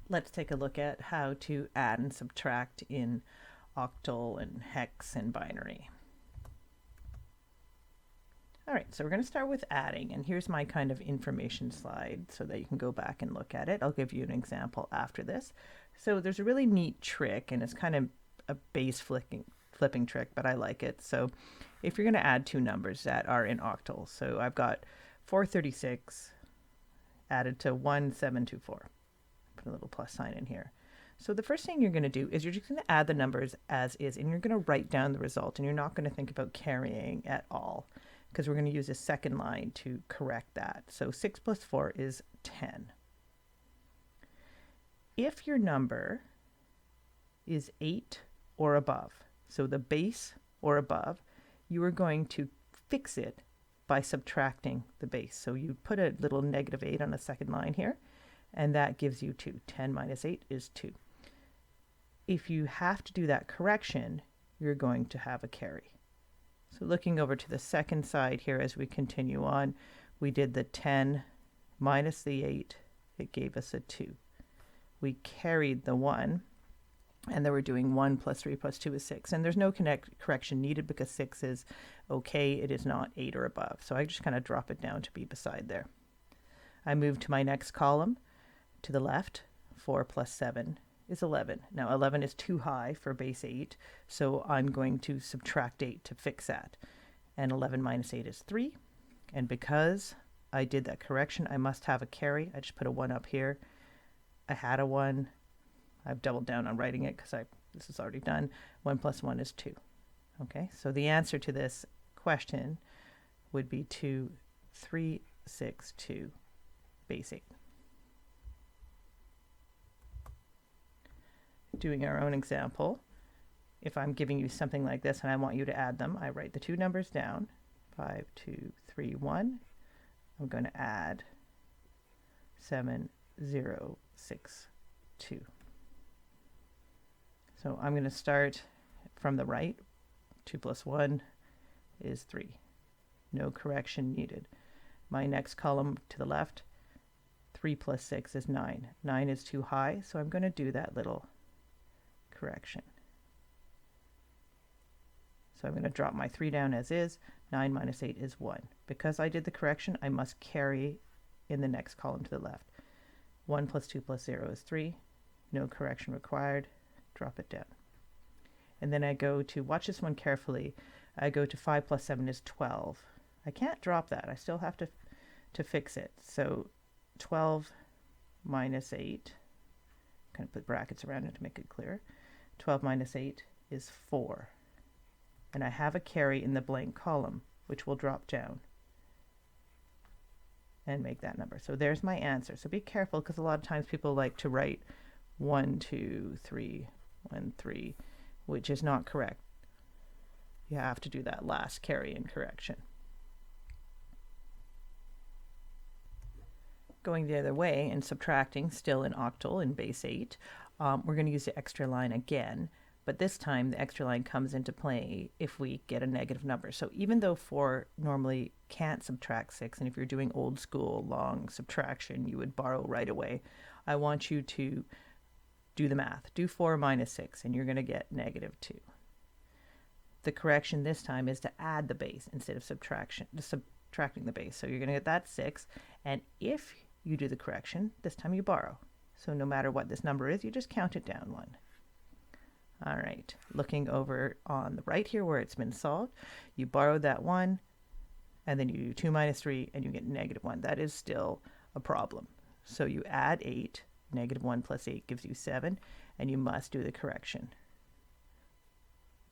let's take a look at how to add and subtract in octal and hex and binary. All right, so we're going to start with adding, and here's my kind of information slide so that you can go back and look at it. I'll give you an example after this. So there's a really neat trick, and it's kind of a base flipping trick, but I like it. So if you're going to add two numbers that are in octal, so I've got 436 added to 1724. Put a little plus sign in here. So the first thing you're going to do is you're just going to add the numbers as is, and you're going to write down the result, and you're not going to think about carrying at all, because we're going to use a second line to correct that. So 6 plus 4 is 10. If your number is 8 or above, so the base or above, you are going to fix it by subtracting the base. So you put a little negative 8 on the second line here, and that gives you 2. 10 minus 8 is 2. If you have to do that correction, you're going to have a carry. So looking over to the second side here as we continue on, we did the 10 minus the 8, it gave us a 2. We carried the 1, and then we're doing 1 plus 3 plus 2 is 6. And there's no correction needed because 6 is okay, it is not 8 or above. So I just kind of drop it down to be beside there. I move to my next column to the left. 4 plus 7 is 11. Now 11 is too high for base 8, so I'm going to subtract 8 to fix that. And 11 minus 8 is 3. And because I did that correction, I must have a carry. I just put a 1 up here. I had a 1. I've doubled down on writing it because this is already done. 1 plus 1 is 2. Okay, so the answer to this question would be 2362 base 8. Doing our own example, if I'm giving you something like this and I want you to add them, I write the two numbers down, 5, 2, 3, 1. I'm going to add 7, 0, 6, 2. So I'm going to start from the right. 2 plus 1 is 3. No correction needed. My next column to the left, 3 plus 6 is 9. 9 is too high, so I'm going to do that little correction. So I'm going to drop my 3 down as is. 9 minus 8 is 1. Because I did the correction, I must carry in the next column to the left. 1 plus 2 plus 0 is 3. No correction required. Drop it down. And then I go to, watch this one carefully, I go to 5 plus 7 is 12. I can't drop that. I still have to fix it. So 12 minus 8, kind of put brackets around it to make it clear. 12 minus 8 is 4. And I have a carry in the blank column, which will drop down and make that number. So there's my answer. So be careful, because a lot of times people like to write 1, 2, 3, 1, 3, which is not correct. You have to do that last carry in correction. Going the other way and subtracting, still in octal in base 8, we're going to use the extra line again, but this time the extra line comes into play if we get a negative number. So even though 4 normally can't subtract 6, and if you're doing old school long subtraction, you would borrow right away, I want you to do the math. Do 4 minus 6, and you're going to get negative 2. The correction this time is to add the base instead of subtracting the base. So you're going to get that 6, and if you do the correction, this time you borrow. So no matter what this number is, you just count it down 1. All right, looking over on the right here where it's been solved, you borrowed that 1, and then you do 2 minus 3, and you get negative 1. That is still a problem. So you add 8, negative 1 plus 8 gives you 7, and you must do the correction.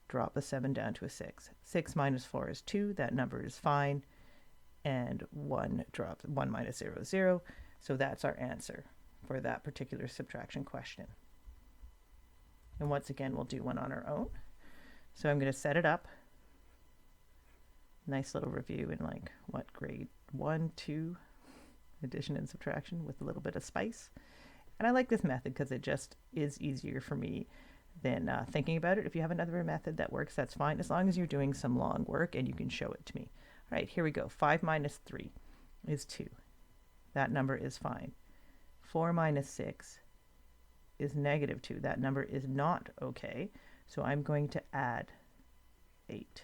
Drop the 7 down to a 6. 6 minus 4 is 2. That number is fine. And 1 drops, 1 minus 0 is 0. So that's our answer for that particular subtraction question. And once again, we'll do one on our own. So I'm going to set it up. Nice little review in like, what, grade 1, 2, addition and subtraction with a little bit of spice. And I like this method because it just is easier for me than thinking about it. If you have another method that works, that's fine, as long as you're doing some long work and you can show it to me. All right, here we go. 5 minus 3 is 2. That number is fine. 4 minus 6 is negative 2. That number is not okay. So I'm going to add 8.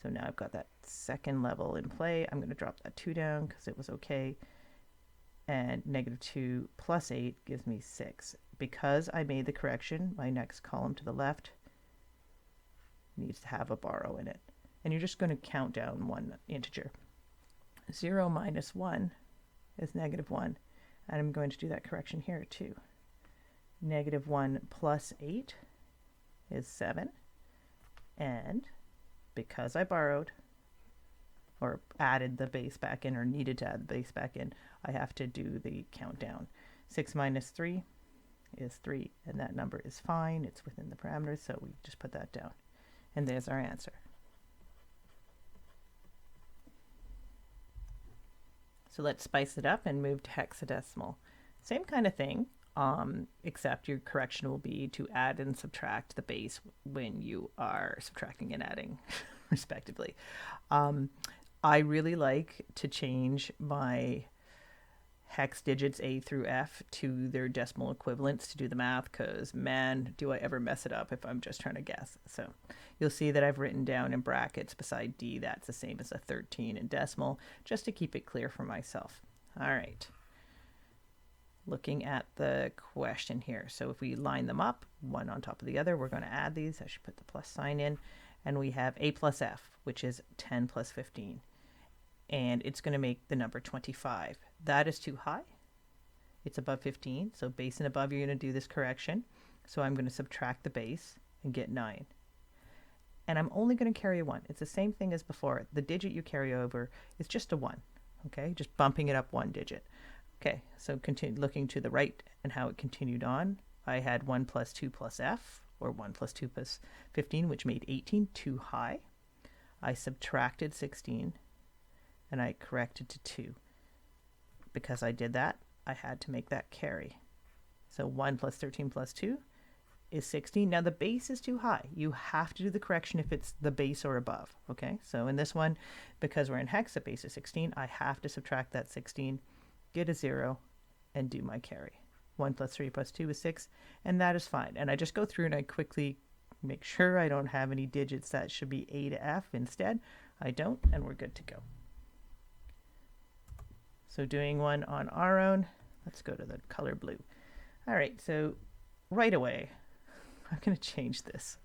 So now I've got that second level in play. I'm going to drop that 2 down because it was okay. And negative 2 plus 8 gives me 6. Because I made the correction, my next column to the left needs to have a borrow in it. And you're just going to count down one integer. 0 minus 1 is negative 1. And I'm going to do that correction here too. Negative 1 plus 8 is 7. And because I borrowed or added the base back in or needed to add the base back in, I have to do the countdown. 6 minus 3 is 3, and that number is fine. It's within the parameters, so we just put that down. And there's our answer. So let's spice it up and move to hexadecimal. Same kind of thing, except your correction will be to add and subtract the base when you are subtracting and adding, respectively. I really like to change my hex digits A through F to their decimal equivalents to do the math, because man, do I ever mess it up if I'm just trying to guess. So you'll see that I've written down in brackets beside D, that's the same as a 13 in decimal, just to keep it clear for myself. All right. Looking at the question here. So if we line them up, one on top of the other, we're going to add these. I should put the plus sign in. And we have A plus F, which is 10 plus 15. And it's going to make the number 25. That is too high. It's above 15. So base and above, you're going to do this correction. So I'm going to subtract the base and get 9. And I'm only going to carry a 1. It's the same thing as before. The digit you carry over is just a 1. Okay, just bumping it up 1 digit. Okay, so continue looking to the right and how it continued on. I had 1 plus 2 plus F, or 1 plus 2 plus 15, which made 18, too high. I subtracted 16. And I corrected to 2. Because I did that, I had to make that carry. So 1 plus 13 plus 2 is 16. Now the base is too high. You have to do the correction if it's the base or above. Okay, so in this one, because we're in hex, the base is 16, I have to subtract that 16, get a 0, and do my carry. 1 plus 3 plus 2 is 6, and that is fine. And I just go through and I quickly make sure I don't have any digits that should be A to F instead. I don't, and we're good to go. So doing one on our own, let's go to the color blue. All right, so right away, I'm going to change this.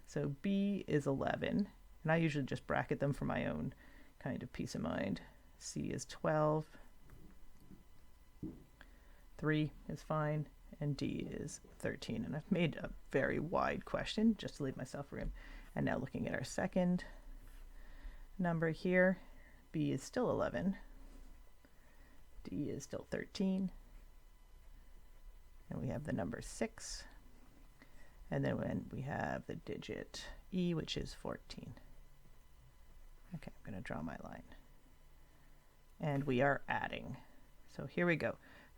So B is 11, and I usually just bracket them for my own kind of peace of mind. C is 12, 3 is fine, and D is 13. And I've made a very wide question just to leave myself room. And now looking at our second number here, B is still 11. D is still 13, and we have the number 6, and then when we have the digit E, which is 14. Okay, I'm going to draw my line, and we are adding. So here we go.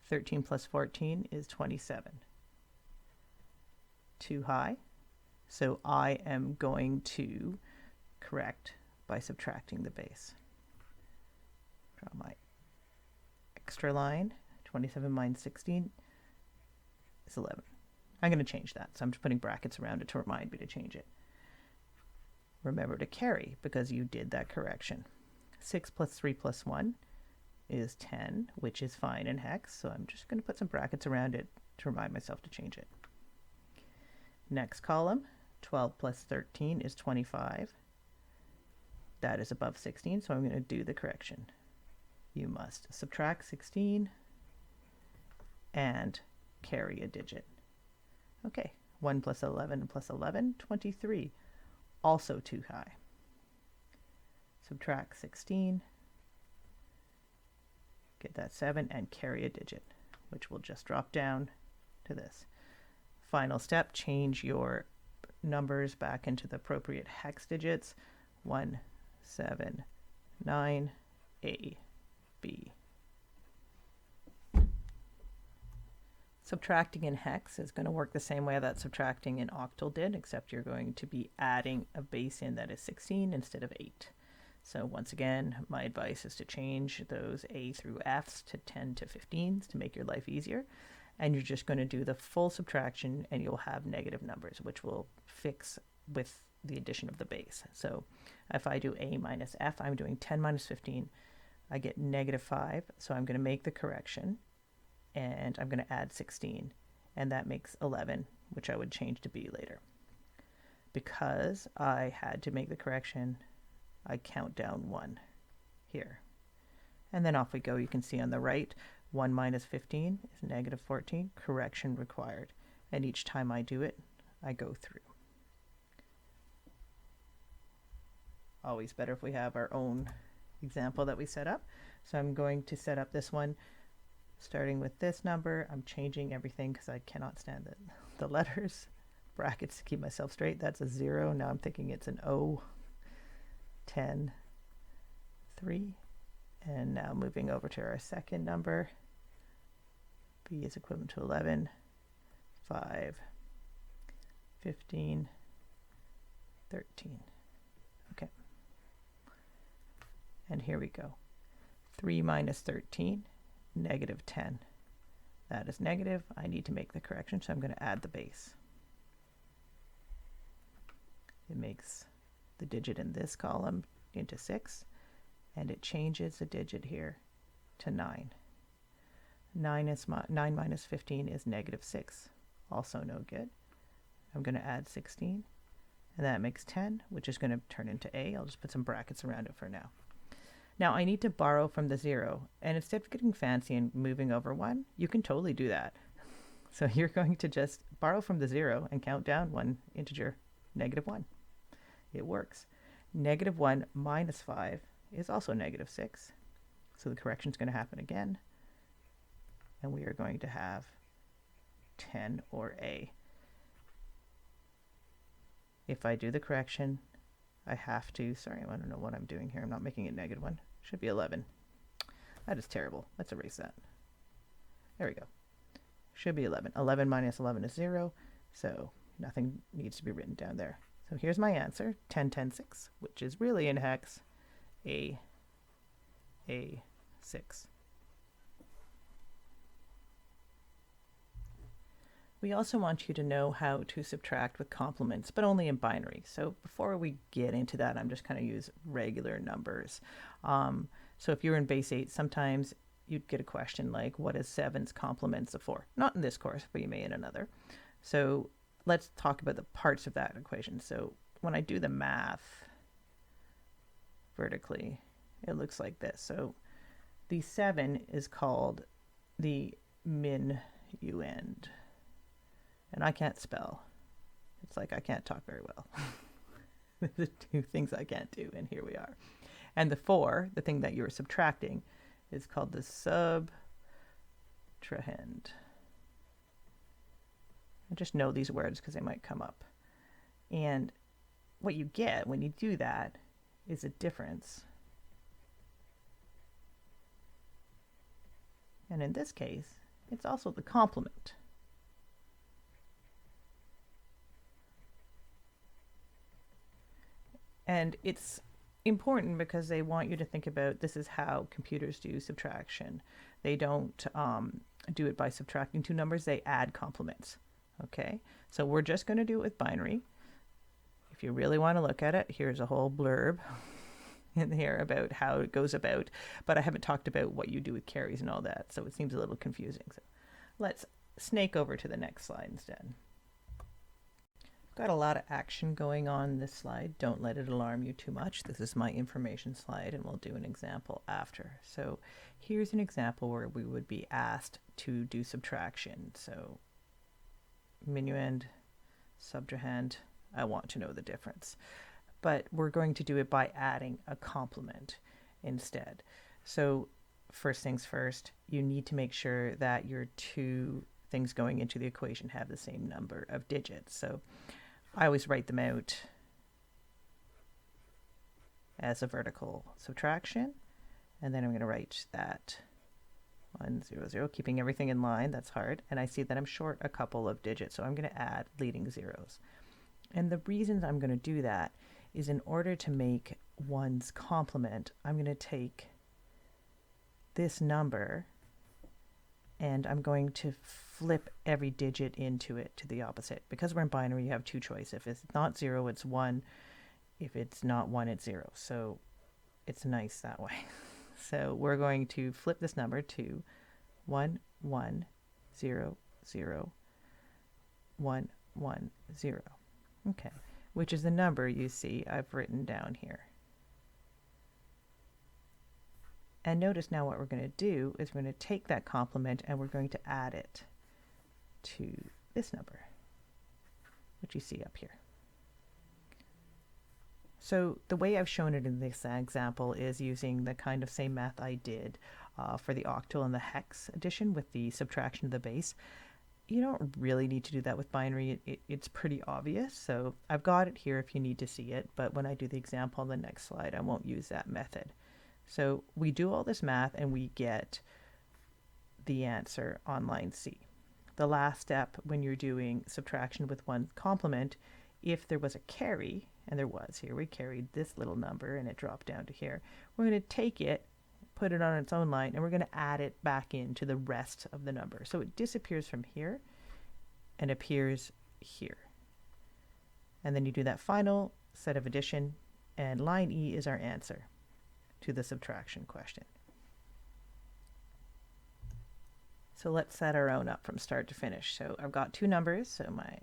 13 plus 14 is 27. Too high, so I am going to correct by subtracting the base. Draw my extra line. 27 minus 16 is 11. I'm going to change that, so I'm just putting brackets around it to remind me to change it. Remember to carry because you did that correction. 6 plus 3 plus 1 is 10, which is fine in hex, so I'm just going to put some brackets around it to remind myself to change it. Next column, 12 plus 13 is 25. That is above 16, so I'm going to do the correction. You must subtract 16 and carry a digit. Okay, 1 plus 11 plus 11, 23. Also too high. Subtract 16, get that 7, and carry a digit, which will just drop down to this. Final step, change your numbers back into the appropriate hex digits. 1, 7, 9, A, B. Subtracting in hex is going to work the same way that subtracting in octal did, except you're going to be adding a base in that is 16 instead of 8. So once again, my advice is to change those A through Fs to 10 to 15s to make your life easier. and you're just going to do the full subtraction, and you'll have negative numbers, which will fix with the addition of the base. So if I do a minus f, I'm doing 10 minus 15. I get negative 5, so I'm going to make the correction, and I'm going to add 16, and that makes 11, which I would change to b later. Because I had to make the correction, I count down 1 here. And then off we go. You can see on the right, 1 minus 15 is negative 14, correction required. And each time I do it, I go through. Always better if we have our own example that we set up. So I'm going to set up this one, starting with this number. I'm changing everything because I cannot stand the letters. Brackets to keep myself straight. That's a 0. Now I'm thinking it's an O, 10, 3. And now moving over to our second number. B is equivalent to 11, 5, 15, 13. Okay. And here we go. 3 minus 13, negative 10. That is negative. I need to make the correction, so I'm going to add the base. It makes the digit in this column into 6, and it changes the digit here to 9. 9 minus 15 is negative 6, also no good. I'm going to add 16, and that makes 10, which is going to turn into A. I'll just put some brackets around it for now. Now I need to borrow from the 0, and instead of getting fancy and moving over 1, you can totally do that. So you're going to just borrow from the 0 and count down one integer, negative 1. It works. Negative 1 minus 5 is also negative 6. So the correction is going to happen again. And we are going to have 10 or A. If I do the correction, I have to, sorry, I don't know what I'm doing here. I'm not making it negative 1. Should be 11. That is terrible. Let's erase that. There we go. Should be 11. 11 minus 11 is 0. So nothing needs to be written down there. So here's my answer, 10, 10, 6, which is really in hex A6. We also want you to know how to subtract with complements, but only in binary. So before we get into that, I'm just kind of use regular numbers. So if you're in base 8, sometimes you'd get a question like, what is 7's complements of 4? Not in this course, but you may in another. So let's talk about the parts of that equation. So when I do the math vertically, it looks like this. So the 7 is called the minuend. And I can't spell. It's like I can't talk very well. The two things I can't do, and here we are. And the 4, the thing that you're subtracting, is called the subtrahend. I just know these words because they might come up. And what you get when you do that is a difference. And in this case, it's also the complement. And it's important because they want you to think about this is how computers do subtraction. They don't do it by subtracting two numbers, they add complements. Okay, so we're just going to do it with binary. If you really want to look at it, here's a whole blurb in here about how it goes about, but I haven't talked about what you do with carries and all that, so it seems a little confusing. So let's snake over to the next slide instead. Got a lot of action going on this slide. Don't let it alarm you too much. This is my information slide, and we'll do an example after. So here's an example where we would be asked to do subtraction. So minuend, subtrahend, I want to know the difference. But we're going to do it by adding a complement instead. So first things first, you need to make sure that your two things going into the equation have the same number of digits. So I always write them out as a vertical subtraction, and then I'm going to write that 1, 0, 0, keeping everything in line. That's hard, and I see that I'm short a couple of digits, so I'm going to add leading zeros. And the reasons I'm going to do that is in order to make 1's complement, I'm going to take this number and I'm going to flip every digit into it to the opposite. Because we're in binary, you have two choices. If it's not 0, it's 1. If it's not 1, it's 0. So it's nice that way. So we're going to flip this number to 1, 1, 0, 0, 1, 1, 0. Okay, which is the number you see I've written down here. And notice now what we're going to do is we're going to take that complement and we're going to add it to this number, which you see up here. So the way I've shown it in this example is using the kind of same math I did for the octal and the hex addition with the subtraction of the base. You don't really need to do that with binary. It's pretty obvious. So I've got it here if you need to see it, but when I do the example on the next slide, I won't use that method. So we do all this math and we get the answer on line C. The last step when you're doing subtraction with one complement, if there was a carry, and there was here, we carried this little number and it dropped down to here, we're going to take it, put it on its own line, and we're going to add it back into the rest of the number. So it disappears from here and appears here. And then you do that final set of addition, and line E is our answer to the subtraction question. So let's set our own up from start to finish. So I've got two numbers, so my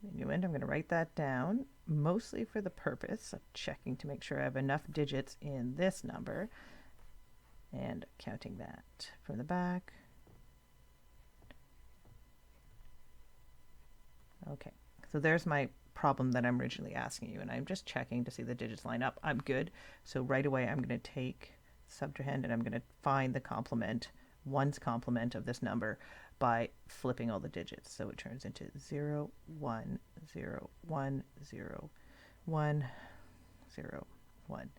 minuend, I'm going to write that down, mostly for the purpose of checking to make sure I have enough digits in this number, and counting that from the back. Okay, so there's my problem that I'm originally asking you, and I'm just checking to see the digits line up. I'm good. So right away I'm going to take subtrahend and I'm going to find the complement, one's complement of this number by flipping all the digits. So it turns into 0, 1, 0, 1, 0, 1, 0, 1.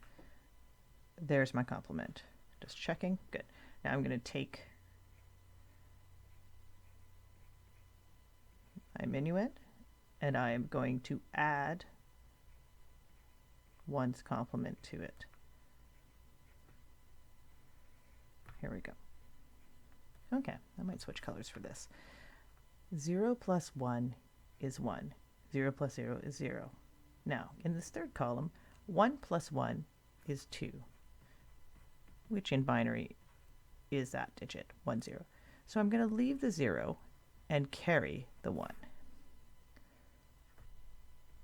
There's my complement. Just checking. Good. Now I'm going to take my minuend and I'm going to add one's complement to it. Here we go. Okay, I might switch colors for this. 0 plus 1 is 1. 0 plus 0 is 0. Now, in this third column, 1 plus 1 is 2, which in binary is that digit, 1, 0. So I'm going to leave the 0 and carry the 1.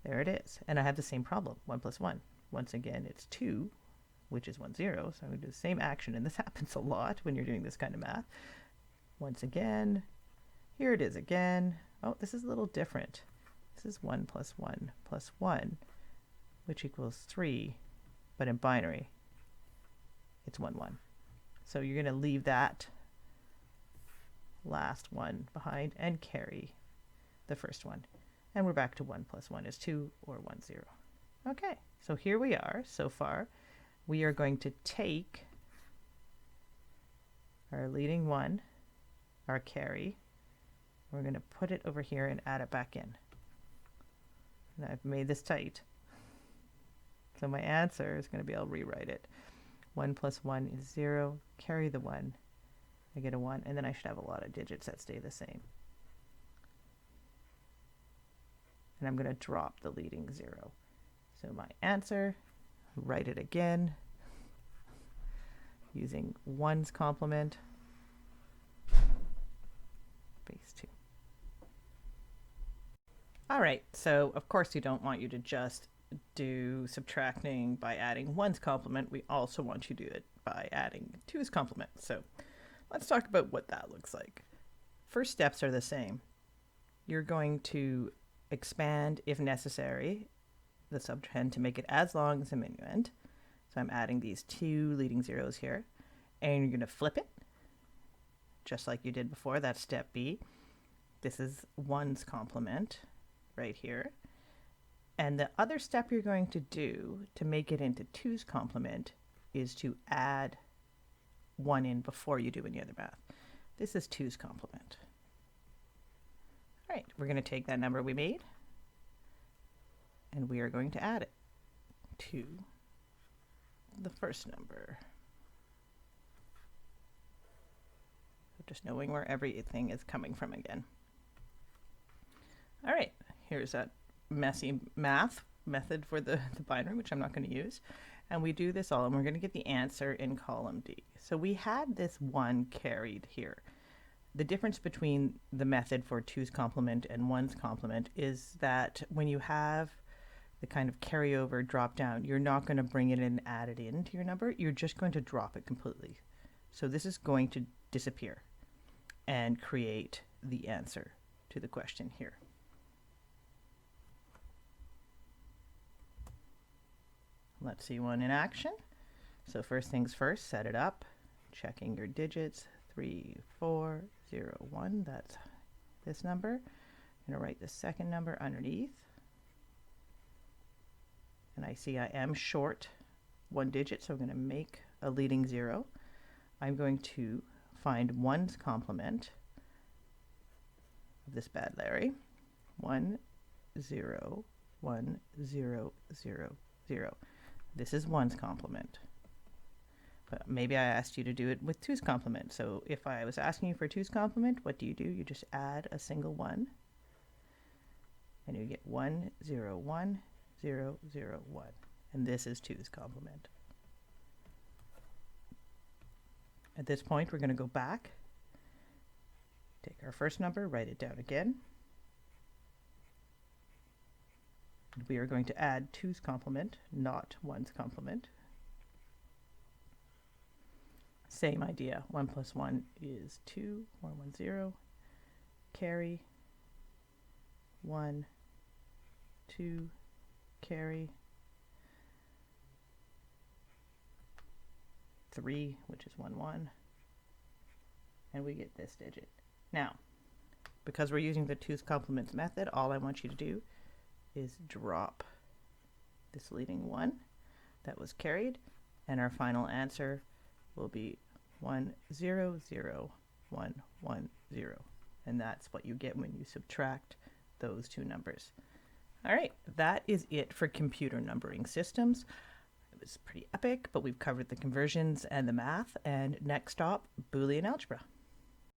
There it is. And I have the same problem, 1 plus 1. Once again, it's 2, which is 1, 0. So I'm going to do the same action, and this happens a lot when you're doing this kind of math. Once again, here it is again. Oh, this is a little different. This is 1 plus 1 plus 1, which equals 3, but in binary, it's 1, 1. So you're going to leave that last one behind and carry the first one. And we're back to 1 plus 1 is 2, or 1, 0. Okay, so here we are so far. We are going to take our leading one, our carry, we're going to put it over here and add it back in. And I've made this tight. So my answer is going to be, I'll rewrite it. 1 plus 1 is 0, carry the 1, I get a 1, and then I should have a lot of digits that stay the same. And I'm going to drop the leading 0. So my answer, write it again, using 1's complement, base 2. All right, so of course we don't want you to just do subtracting by adding 1's complement. We also want you to do it by adding 2's complement. So let's talk about what that looks like. First steps are the same. You're going to expand, if necessary, the subtrahend to make it as long as the minuend. So I'm adding these 2 leading zeros here, and you're going to flip it, just like you did before. That's step B. This is 1's complement right here. And the other step you're going to do to make it into 2's complement is to add 1 in before you do any other math. This is 2's complement. All right, we're going to take that number we made, and we are going to add it to the first number. just knowing where everything is coming from again. All right, here's that messy math method for the binary, which I'm not going to use. And we do this all, and we're going to get the answer in column D. So we had this 1 carried here. The difference between the method for 2's complement and 1's complement is that when you have the kind of carryover drop down, you're not going to bring it in and add it into your number. You're just going to drop it completely. So this is going to disappear and create the answer to the question here. Let's see one in action. So first things first, set it up, checking your digits, 3, 4, 0, 1, that's this number. I'm going to write the second number underneath. And I see I am short 1 digit, so I'm going to make a leading 0. I'm going to find 1's complement of this bad Larry. 1, 0, 1, 0, 0, 0. This is 1's complement. But maybe I asked you to do it with 2's complement. So if I was asking you for 2's complement, what do? You just add a single 1. And you get 1, 0, 1, 0, 0, 1. And this is 2's complement. At this point, we're going to go back, take our first number, write it down again. We are going to add 2's complement, not 1's complement. Same idea. 1 plus 1 is 2. 1, 1, 0. Carry. 1, 2. Carry. 3, which is 1, 1. And we get this digit. Now, because we're using the 2's complements method, all I want you to do is drop this leading 1 that was carried, and our final answer will be 1, 0, 0, 1, 1, 0. And that's what you get when you subtract those two numbers. All right, that is it for computer numbering systems. It was pretty epic, but we've covered the conversions and the math, and next stop, Boolean algebra.